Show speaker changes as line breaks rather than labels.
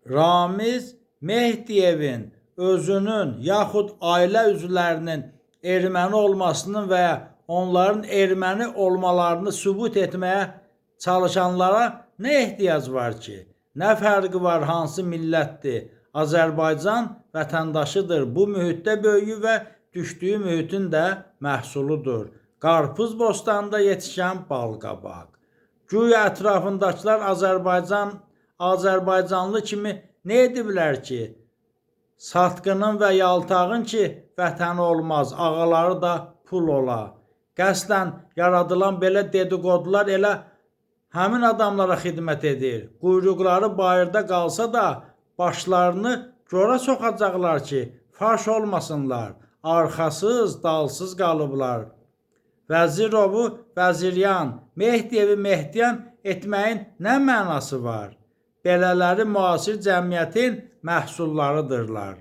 Ramiz Mehdiyevin özünün yaxud ailə üzvlərinin erməni olmasının və ya onların erməni olmalarını sübut etməyə çalışanlara nə ehtiyac var ki? Nə fərqi var hansı millətdir? Azərbaycan vətəndaşıdır. Bu mühitdə böyüyü və düşdüyü mühitin də məhsuludur. Qarpız bostanda yetişən balqabaq. Güya ətrafındakılar Azərbaycanlı kimi nə ediblər ki? Satqının və yaltağın ki, vətəni olmaz, ağaları da pul ola. Qəsdən yaradılan belə dedikodular elə həmin adamlara xidmət edir. Quyruqları bayırda qalsa da başlarını gora soxacaqlar ki, faş olmasınlar. Arxasız, dalsız qalıblar. Vəzirovu vəziryan, Mehdiyevi Mehdiyan etməyin nə mənası var? Belələri müasir cəmiyyətin məhsullarıdırlar.